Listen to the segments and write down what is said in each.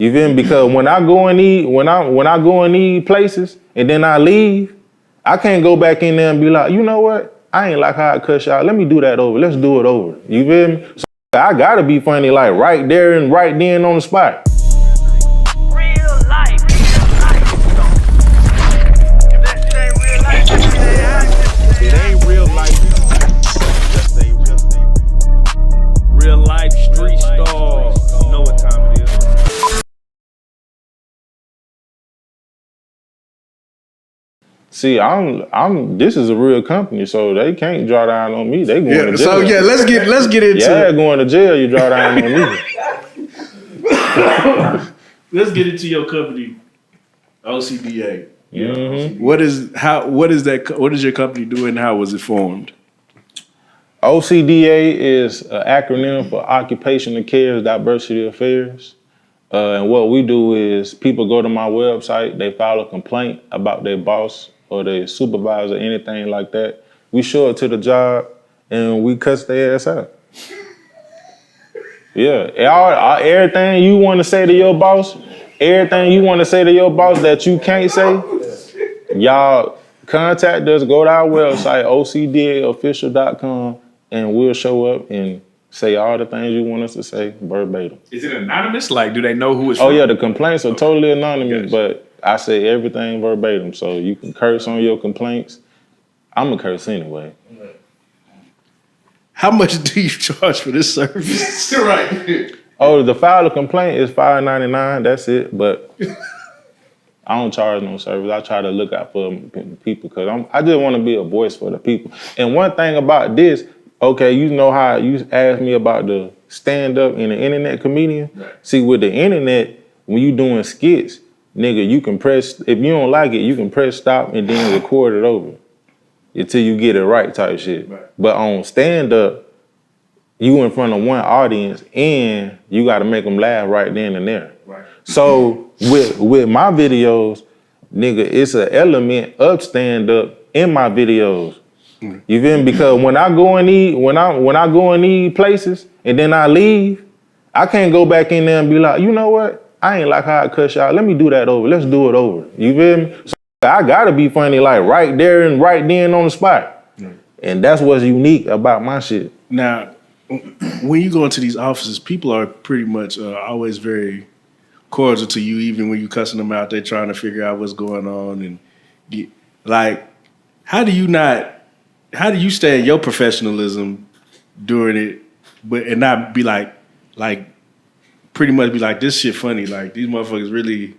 You feel me? Because when I go in these places and then I leave, I can't go back in there and be like, you know what? I ain't like how I cut y'all. Let me do that over. Let's do it over. You feel me? So I gotta be funny like right there and right then on the spot. Real life. If that shit ain't real life, it ain't real life. Just say real life street Starz. You know what time it is. See, this is a real company, so they can't draw down on me. They going to jail. So yeah, let's get into it. Going to jail, you draw down on me. Let's get into your company, OCDA. Mm-hmm. What is your company doing and how was it formed? OCDA is an acronym for Occupational Cares Diversity Affairs. And what we do is people go to my website, they file a complaint about their boss or their supervisor, anything like that. We show it to the job and we cuss their ass out. Yeah, everything you want to say to your boss, that you can't say, y'all contact us, go to our website, OCDAofficial.com, and we'll show up and say all the things you want us to say verbatim. Is it anonymous? Like, do they know who it's from? Oh Yeah, the complaints are totally anonymous, but I say everything verbatim. So you can curse on your complaints. I'm going to curse anyway. How much do you charge for this service? Right. Oh, the file a complaint is $5.99. That's it. But I don't charge no service. I try to look out for people because I just want to be a voice for the people. And one thing about this, okay, you know how you asked me about the stand-up and the internet comedian? Right. See, with the internet, when you doing skits, nigga, you can press, if you don't like it, you can press stop and then record it over until you get it right type shit. Right. But on stand-up, you in front of one audience and you got to make them laugh right then and there. Right. So with my videos, nigga, it's an element of stand-up in my videos. You feel me? Because when I go in these places and then I leave, I can't go back in there and be like, you know what? I ain't like how I cut y'all. Let me do that over. Let's do it over. You feel me? So I gotta be funny like right there and right then on the spot. And that's what's unique about my shit. Now, when you go into these offices, people are pretty much always very cordial to you, even when you cussing them out. They're trying to figure out what's going on. And like, how do you stay in your professionalism during it, and not be like, pretty much be like, this shit funny. Like, these motherfuckers really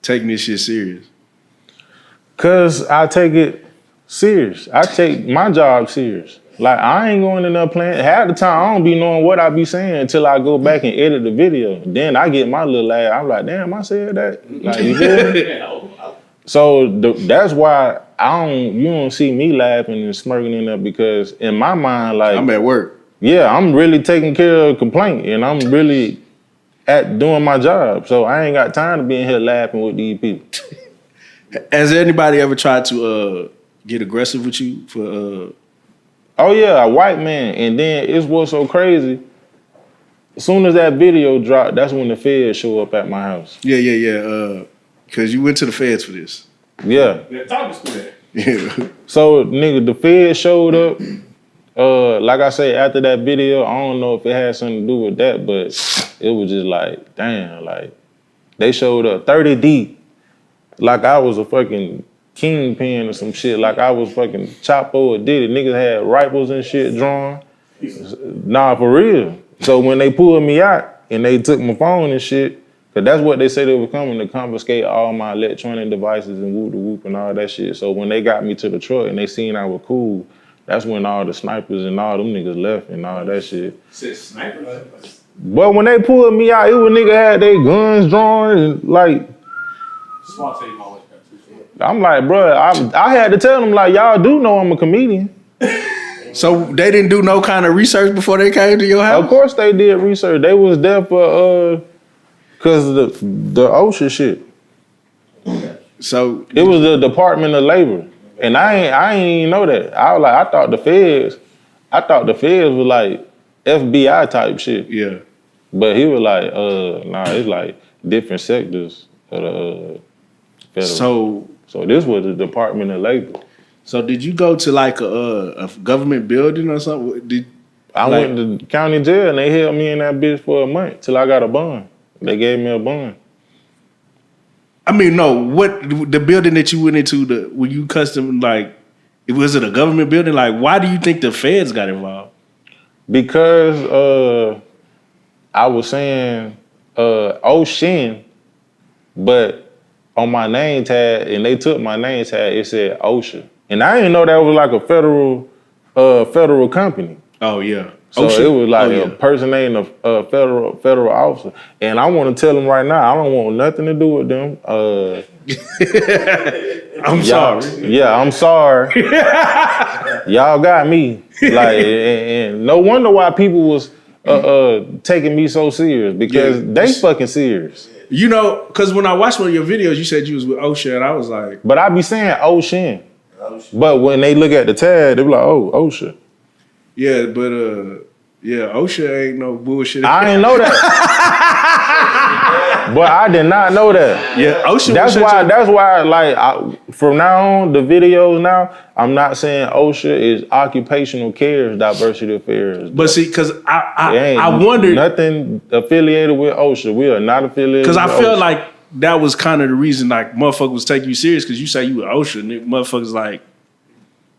taking this shit serious. Cause I take it serious. I take my job serious. Like, I ain't going in there playing. Half the time, I don't be knowing what I be saying until I go back and edit the video. Then I get my little laugh. I'm like, damn, I said that? Like, you feel me? So that's why you don't see me laughing and smirking in there, because in my mind, like, I'm at work. Yeah, I'm really taking care of a complaint and I'm really doing my job. So I ain't got time to be in here laughing with these people. Has anybody ever tried to get aggressive with you for? Oh yeah, a white man. And then it's what's so crazy. As soon as that video dropped, that's when the feds show up at my house. Yeah. Because you went to the feds for this. Yeah. Talk us through that. Yeah. So, nigga, the feds showed up. Like I say, after that video, I don't know if it had something to do with that, but it was just like, damn, like, they showed up 30 deep. Like I was a fucking kingpin or some shit. Like I was fucking Chapo or Diddy. Niggas had rifles and shit drawn. Nah, for real. So when they pulled me out and they took my phone and shit, cause that's what they said they were coming to confiscate all my electronic devices and whoop and all that shit. So when they got me to the truck and they seen I was cool, that's when all the snipers and all them niggas left and all that shit. Said snipers? But when they pulled me out, it was nigga had their guns drawn and like. Small team always got too short. I'm like, bro, I had to tell them like, y'all do know I'm a comedian. So they didn't do no kind of research before they came to your house? Of course they did research. They was there for cause of the OSHA shit. So it was the Department of Labor. And I ain't even know that. I was like, I thought the feds was like FBI type shit. Yeah. But he was like, nah, it's like different sectors of the federal. So this was the Department of Labor. So did you go to like a government building or something? I went to the county jail and they held me in that bitch for a month till I got a bond. They gave me a bond. I mean, no. What the building that you went into? When you custom was it a government building? Like, why do you think the feds got involved? Because I was saying Ocean, but on my name tag, and they took my name tag, it said OSHA. And I didn't know that was like a federal company. Oh, yeah. So OSHA? it was like a person named a federal officer. And I want to tell them right now, I don't want nothing to do with them. I'm sorry. Yeah, I'm sorry. Y'all got me. Like, and no wonder why people was taking me so serious, because they fucking serious. You know, because when I watched one of your videos, you said you was with OSHA, and I was like... But I be saying Ocean. But when they look at the tag, they be like, oh, OSHA. Yeah, but OSHA ain't no bullshit. I ain't know that. But I did not know that. Yeah, OSHA. That's why, like, from now on, the videos now, I'm not saying OSHA is Occupational Cares Diversity Affairs. But see, because I wondered, nothing affiliated with OSHA. We are not affiliated. Because I felt OSHA. like that was kind of the reason, like, motherfuckers was taking you serious, because you say you were OSHA, and motherfuckers like,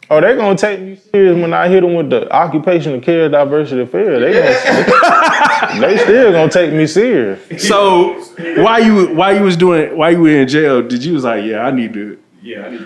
oh, they gonna take me serious when I hit them with the Occupational Care Diversity Affairs. They still gonna take me serious. So while you were in jail, did you was like, I need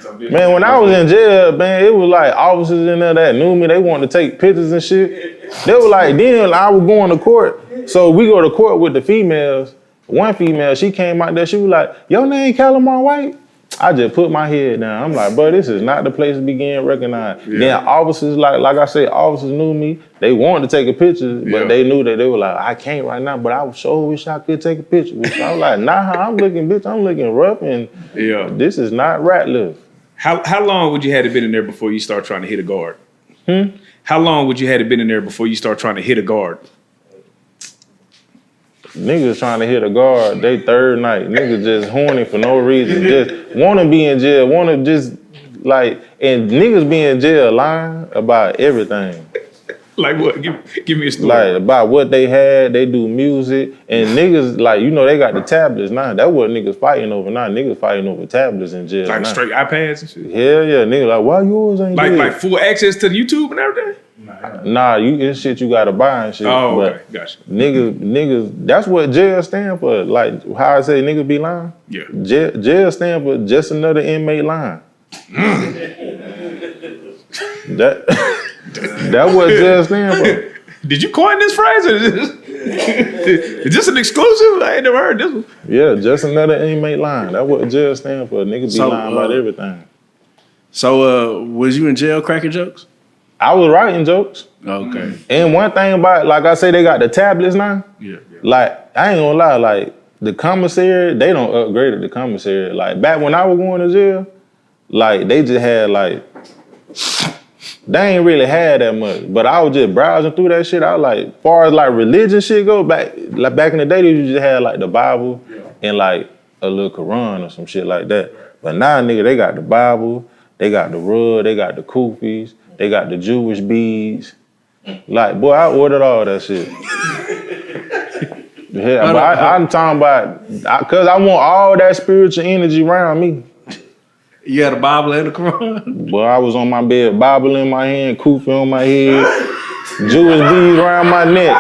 something. Man, when I was in jail, man, it was like officers in there that knew me. They wanted to take pictures and shit. They were like, then I was going to court. So we go to court with the females. One female, she came out there. She was like, your name Calimar White? I just put my head down. I'm like, bro, this is not the place to be getting recognized. Yeah. Then officers, like I said, officers knew me. They wanted to take a picture, but they knew that they were like, I can't right now, but I sure wish I could take a picture with you. I was like, nah, I'm looking rough, and this is not Ratliff. How long would you have been in there before you start trying to hit a guard? How long would you have been in there before you start trying to hit a guard? Niggas trying to hit a guard, they third night. Niggas just horny for no reason. Just want to be in jail, want to just, like, and niggas be in jail lying about everything. Like what? Give me a story. Like, about what they had, they do music, and niggas, like, you know, they got the tablets now. That's what niggas fighting over now. Niggas fighting over tablets in jail like now. Straight iPads and shit? Hell yeah, niggas like, why yours ain't dead? Like full access to YouTube and everything? Nah, it's shit you gotta buy and shit. Oh, but okay, gotcha. Niggas, that's what jail stand for. Like how I say niggas be lying. Yeah. Jail stand for just another inmate lying. That's what jail stand for. Did you coin this phrase? Or is this an exclusive? I ain't never heard this one. Yeah, just another inmate lying. That's what jail stand for. Niggas be lying about everything. So was you in jail cracking jokes? I was writing jokes. Okay. And one thing about, like I say, they got the tablets now. Yeah. Like, I ain't gonna lie, like, the commissary, they don't upgrade the commissary. Like, back when I was going to jail, like, they just had, like, they ain't really had that much. But I was just browsing through that shit. I was like, as far as, like, religion shit go, back in the day, they just had, like, the Bible and, like, a little Quran or some shit like that. But now, nigga, they got the Bible, they got the rug, they got the kufis, they got the Jewish beads. Like, boy, I ordered all that shit. Yeah, but I'm talking about, because I want all that spiritual energy around me. You had a Bible and a Quran? Boy, I was on my bed, Bible in my hand, kufi on my head, Jewish beads around my neck.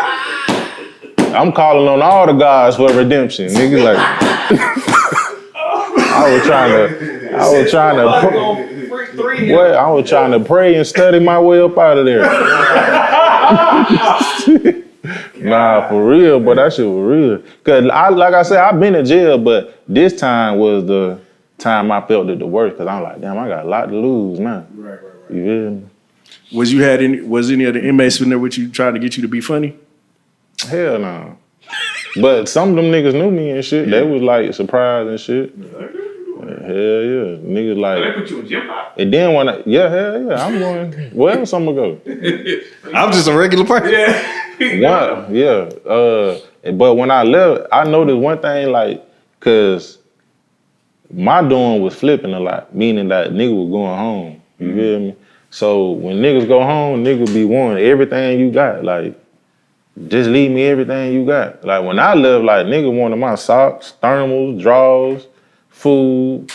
I'm calling on all the gods for redemption. Nigga, like, I was trying to pray and study my way up out of there. Nah, for real, but that shit was real. Cause like I said, I've been in jail, but this time was the time I felt it the worst. Cause I'm like, damn, I got a lot to lose now. Right. You feel me? Was any of the inmates in there with you trying to get you to be funny? Hell no. But some of them niggas knew me and shit. They was like surprised and shit. Hell yeah. Niggas like. They put you in gym pop? And then when hell yeah, I'm going, where else I'm gonna go? I'm just a regular person. But when I left, I noticed one thing, like, Cause my doing was flipping a lot, meaning that nigga was going home. You feel me? So when niggas go home, niggas be wanting everything you got. Like, just leave me everything you got. Like when I left, like nigga wanted my socks, thermals, drawers, food,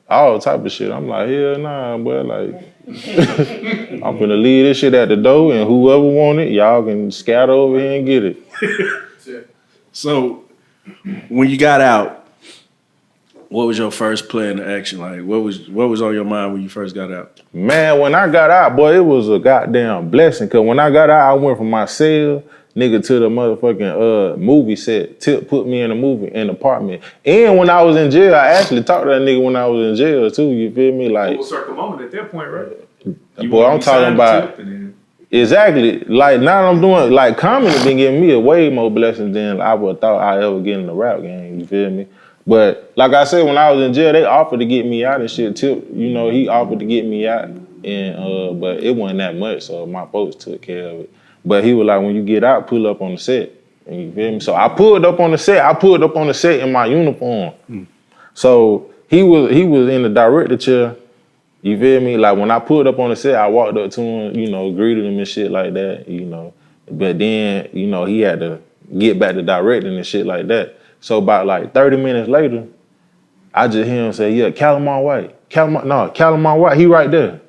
all type of shit. I'm like, hell nah, boy. Like, I'm finna leave this shit at the door, and whoever want it, y'all can scatter over here and get it. So when you got out, what was your first plan of action? Like, what was on your mind when you first got out? Man, when I got out, boy, it was a goddamn blessing. Cause when I got out, I went from my cell, nigga, to the motherfucking movie set. Tip put me in a movie, in an apartment. And when I was in jail, I actually talked to that nigga when I was in jail too. You feel me? Like, Full circle moment at that point, right? Boy, I'm talking about exactly. Like now I'm doing like comedy been giving me a way more blessings than I would have thought I ever get in the rap game. You feel me? But like I said, when I was in jail, they offered to get me out and shit. Tip, you know, he offered to get me out, and but it wasn't that much, so my folks took care of it. But he was like, when you get out, pull up on the set. And you feel me? So I pulled up on the set. I pulled up on the set in my uniform. So he was in the director chair. You feel me? Like when I pulled up on the set, I walked up to him, you know, greeted him and shit like that, you know. But then, you know, he had to get back to directing and shit like that. So about like 30 minutes later, I just hear him say, yeah, Calimar White. Calimar White, he right there.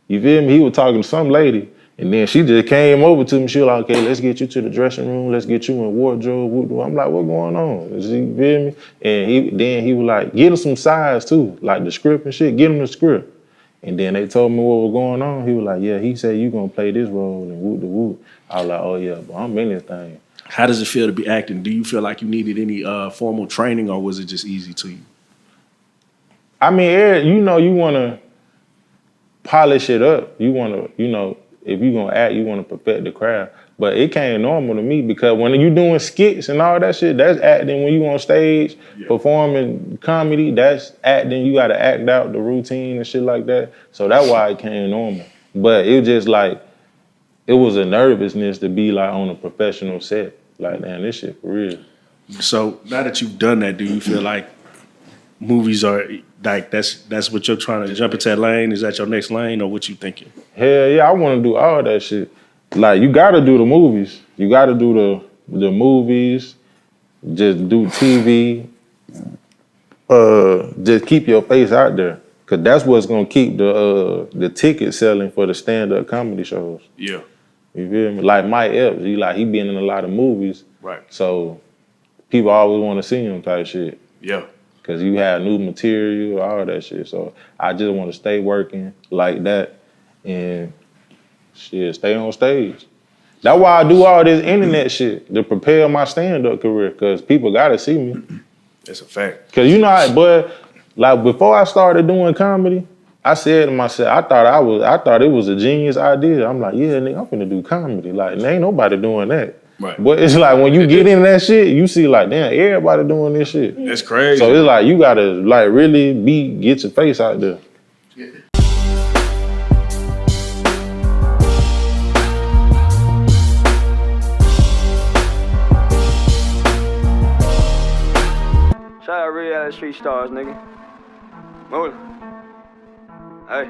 You feel me? He was talking to some lady, and then she just came over to me. She was like, okay, let's get you to the dressing room. Let's get you in wardrobe. I'm like, what's going on? You feel me? And he was like, get him some sides too, like the script and shit. Get him the script. And then they told me what was going on. He was like, yeah, he said you gonna play this role and whoop the whoop. I was like, oh yeah, but I'm in this thing. How does it feel to be acting? Do you feel like you needed any formal training, or was it just easy to you? I mean, you know, you want to polish it up. You want to, you know, if you're going to act, you want to perfect the craft. But it came normal to me because when you doing skits and all that shit, that's acting. When you on stage performing comedy, that's acting. You got to act out the routine and shit like that. So that's why it came normal. But it was just like, it was a nervousness to be like on a professional set. Like, man, this shit for real. So now that you've done that, do you feel like movies are like that's what you're trying to jump into that lane? Is that your next lane, or what you thinking? Hell yeah, I want to do all that shit. Like, you got to do the movies. You got to do the movies. Just do TV. Just keep your face out there, cause that's what's gonna keep the ticket selling for the stand-up comedy shows. Yeah. You feel me? Like Mike Epps, he been in a lot of movies. Right. So people always want to see him type shit. Yeah. Cause you have new material, all that shit. So I just want to stay working like that and shit, stay on stage. That's why I do all this internet shit, to prepare my stand-up career, cause people gotta see me. That's a fact. Cause you know, but like before I started doing comedy, I said to myself, I thought it was a genius idea. I'm like, yeah, nigga, I'm finna do comedy. Like, ain't nobody doing that. Right. But it's like when you get in that shit, you see like, damn, everybody doing this shit. That's crazy. So it's like you gotta like really get your face out there. Shout out Reallyfe Street Stars, nigga. Move. Hey.